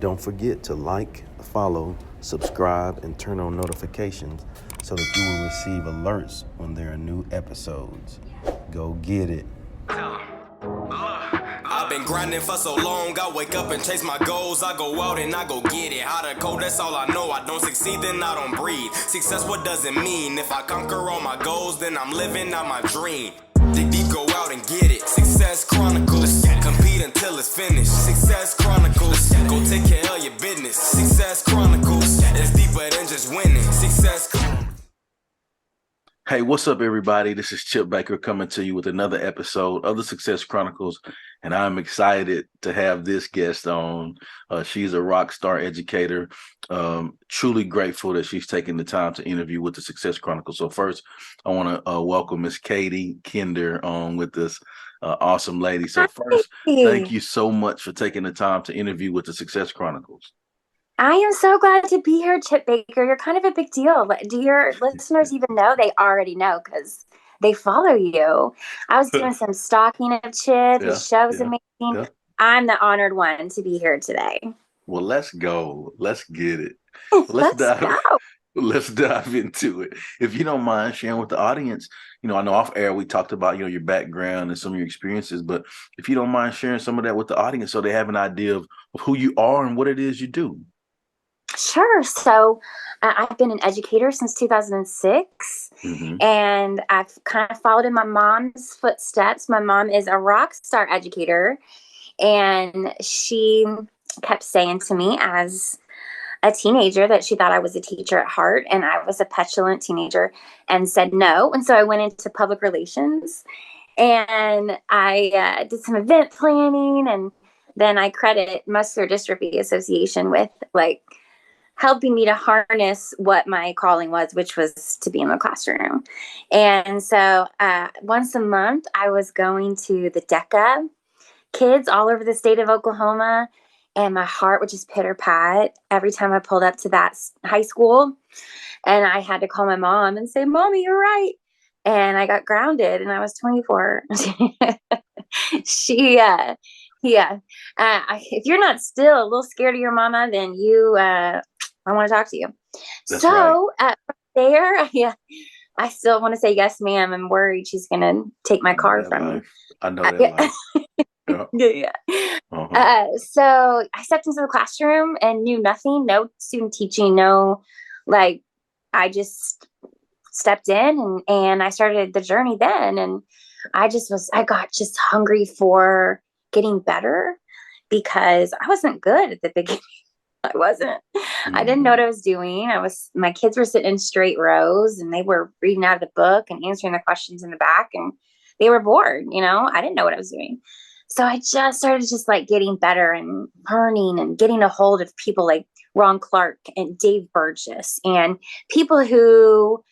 Don't forget to like, follow, subscribe, and turn on notifications so that you will receive alerts when there are new episodes. Go get it. I've been grinding for so long, I wake up and chase my goals. I go out and I go get it. How to code, that's all I know. I don't succeed, then I don't breathe. Success, what does it mean? If I conquer all my goals, then I'm living out my dream. Dig deep, go out and get it. Success Chronicles. Compete until it's finished. Success Chronicles. Go take care of your business. Success Chronicles. It's deeper than just winning. Success Chronicles. Hey, what's up, everybody? This is Chip Baker coming to you with another episode of the Success Chronicles, and I'm excited to have this guest on. She's a rock star educator. Truly grateful that she's taking the time to interview with the Success Chronicles. So first, I want to welcome Miss Katie Kinder on with this awesome lady. So first, thank you so much for taking the time to interview with the Success Chronicles. I am so glad to be here, Chip Baker. You're kind of a big deal. Do your listeners even know? They already know because they follow you. I was doing some stalking of Chip. His show's amazing. Yeah. I'm the honored one to be here today. Well, let's go. Let's get it. Let's dive into it. If you don't mind sharing with the audience, I know off air we talked about, your background and some of your experiences, but if you don't mind sharing some of that with the audience so they have an idea of who you are and what it is you do. Sure. So I've been an educator since 2006, and I've kind of followed in my mom's footsteps. My mom is a rock star educator, and she kept saying to me as a teenager that she thought I was a teacher at heart, and I was a petulant teenager and said no. And so I went into public relations, and I did some event planning, and then I credit Muscular Dystrophy Association with helping me to harness what my calling was, which was to be in the classroom. And so once a month, I was going to the DECA kids all over the state of Oklahoma, and my heart would just pitter-pat every time I pulled up to that high school. And I had to call my mom and say, "Mommy, you're right." And I got grounded, and I was 24. If you're not still a little scared of your mama, then I want to talk to you. That's so right. From there, I still want to say yes, ma'am. I'm worried she's going to take my car from me. I know that life. Yeah. So I stepped into the classroom and knew nothing, no student teaching, I just stepped in and I started the journey then. And I got just hungry for getting better because I wasn't good at the beginning. I wasn't. I didn't know what I was doing. My kids were sitting in straight rows and they were reading out of the book and answering the questions in the back, and they were bored. I didn't know what I was doing. So I just started getting better and learning and getting a hold of people like Ron Clark and Dave Burgess and people who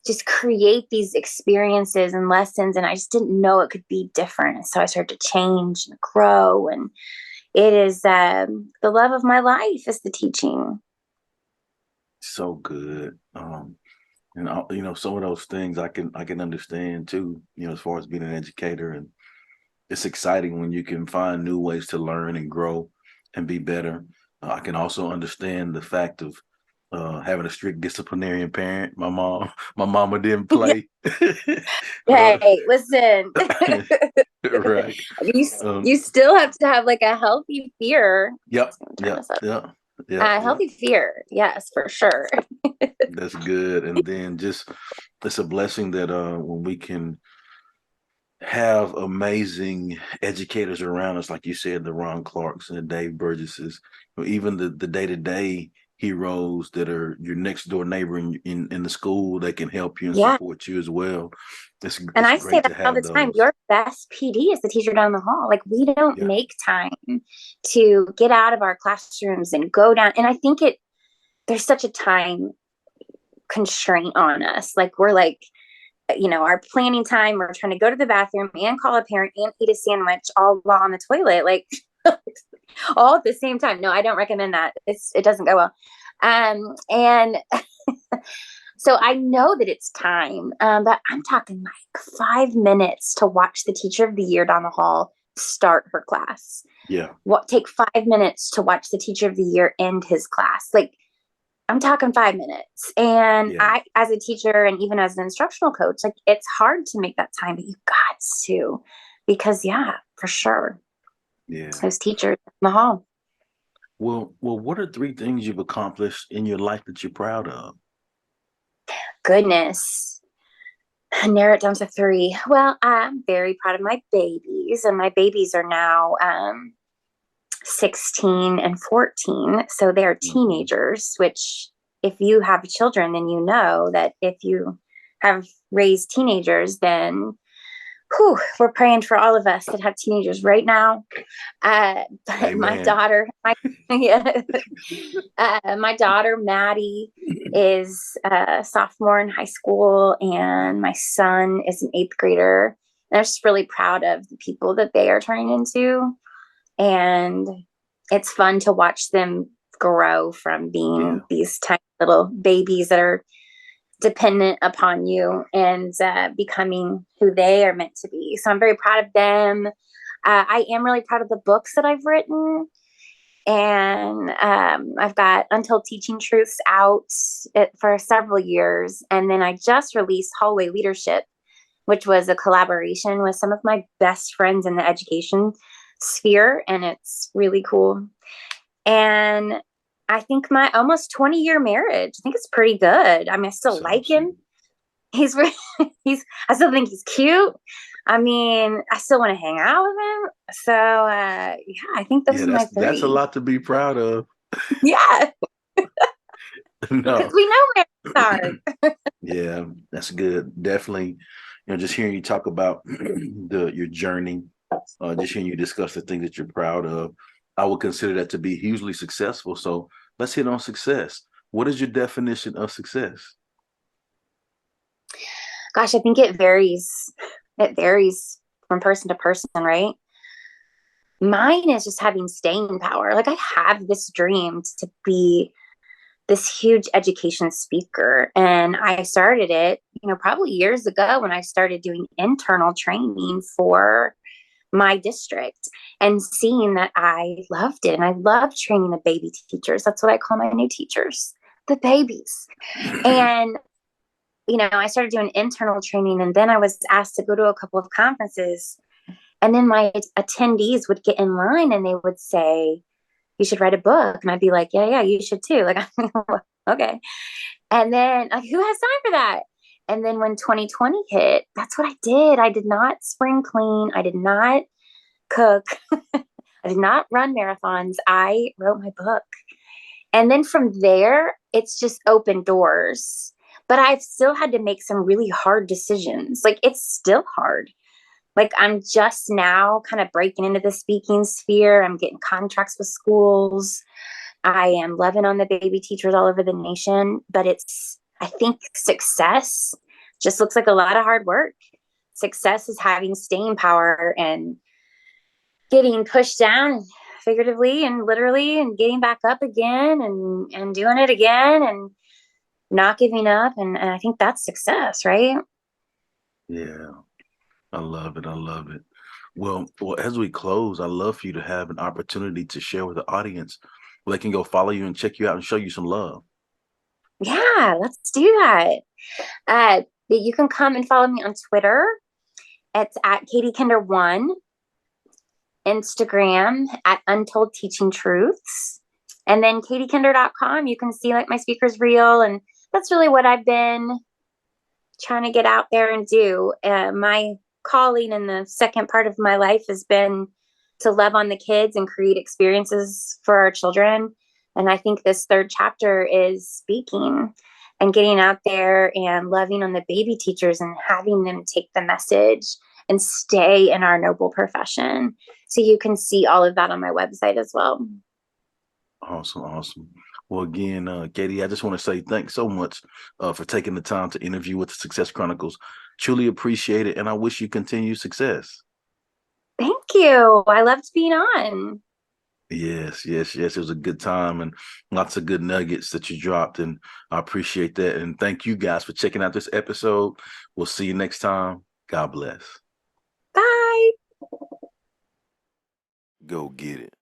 just create these experiences and lessons. And I just didn't know it could be different. So I started to change and grow, and it is the love of my life is the teaching. So good. Some of those things I can understand too, as far as being an educator, and it's exciting when you can find new ways to learn and grow and be better. I can also understand the fact of having a strict disciplinarian parent. My mama didn't play. Hey, listen. Right. You still have to have a healthy fear. Yeah. Healthy fear. Yes, for sure. That's good. And then it's a blessing that when we can have amazing educators around us, like you said, the Ron Clarks and the Dave Burgesses, even the day-to-day heroes that are your next door neighbor in the school. They can help you and support you as well. And I say that all the time. Your best PD is the teacher down the hall. We don't make time to get out of our classrooms and go down. And I think there's such a time constraint on us. We're our planning time, we're trying to go to the bathroom and call a parent and eat a sandwich all while on the toilet, all at the same time. No, I don't recommend that. It doesn't go well. And so I know that it's time, but I'm talking 5 minutes to watch the teacher of the year down the hall start her class. Yeah. Take 5 minutes to watch the teacher of the year end his class. Like, I'm talking 5 minutes. And Yeah. I, as a teacher and even as an instructional coach, like, it's hard to make that time, but you got to, because yeah, for sure. Yeah. Those teachers in the hall. Well, what are 3 things you've accomplished in your life that you're proud of? Goodness. Narrow it down to 3. Well, I'm very proud of my babies, and my babies are now 16 and 14. So they're teenagers, which, if you have children, then you know that if you have raised teenagers, then we're praying for all of us that have teenagers right now. My daughter, yeah, my daughter Maddie is a sophomore in high school, and my son is an 8th grader. And I'm just really proud of the people that they are turning into, and it's fun to watch them grow from being these tiny little babies that are dependent upon you, and becoming who they are meant to be. So I'm very proud of them. I am really proud of the books that I've written. And I've got Untold Teaching Truths out for several years. And then I just released Hallway Leadership, which was a collaboration with some of my best friends in the education sphere. And it's really cool. And I think my almost 20-year marriage, I think it's pretty good. I mean, I still like him. He's I still think he's cute. I mean, I still want to hang out with him. So, yeah, I think those are my 3. That's a lot to be proud of. Yeah. No. Because we know where to start. Yeah, that's good. Definitely, just hearing you talk about your journey, just hearing you discuss the things that you're proud of, I would consider that to be hugely successful. So let's hit on success. What is your definition of success? Gosh, I think it varies. It varies from person to person, right? Mine is just having staying power. Like, I have this dream to be this huge education speaker. And I started it, probably years ago, when I started doing internal training for my district, and seeing that I loved it. And I love training the baby teachers. That's what I call my new teachers, the babies. And, I started doing internal training, and then I was asked to go to a couple of conferences. And then my attendees would get in line and they would say, "You should write a book." And I'd be like, yeah, you should too. Like, okay. And then, like, who has time for that? And then when 2020 hit, that's what I did. I did not spring clean. I did not cook. I did not run marathons. I wrote my book. And then from there, it's just opened doors. But I've still had to make some really hard decisions. Like, it's still hard. Like, I'm just now kind of breaking into the speaking sphere. I'm getting contracts with schools. I am loving on the baby teachers all over the nation. But I think success just looks like a lot of hard work. Success is having staying power and getting pushed down, figuratively and literally, and getting back up again, and doing it again, and not giving up. And I think that's success, right? Yeah, I love it. I love it. Well, as we close, I'd love for you to have an opportunity to share with the audience where they can go follow you and check you out and show you some love. Yeah, let's do that. You can come and follow me on Twitter. It's at Katie Kinder1, Instagram at Untold Teaching Truths, and then katiekinder.com. You can see, like, my speaker's reel, and that's really what I've been trying to get out there and do. My calling in the second part of my life has been to love on the kids and create experiences for our children. And I think this 3rd chapter is speaking and getting out there and loving on the baby teachers and having them take the message and stay in our noble profession. So you can see all of that on my website as well. Awesome. Awesome. Well, again, Katie, I just want to say thanks so much for taking the time to interview with the Success Chronicles. Truly appreciate it. And I wish you continued success. Thank you. I loved being on. Yes. It was a good time and lots of good nuggets that you dropped. And I appreciate that. And thank you guys for checking out this episode. We'll see you next time. God bless. Bye. Go get it.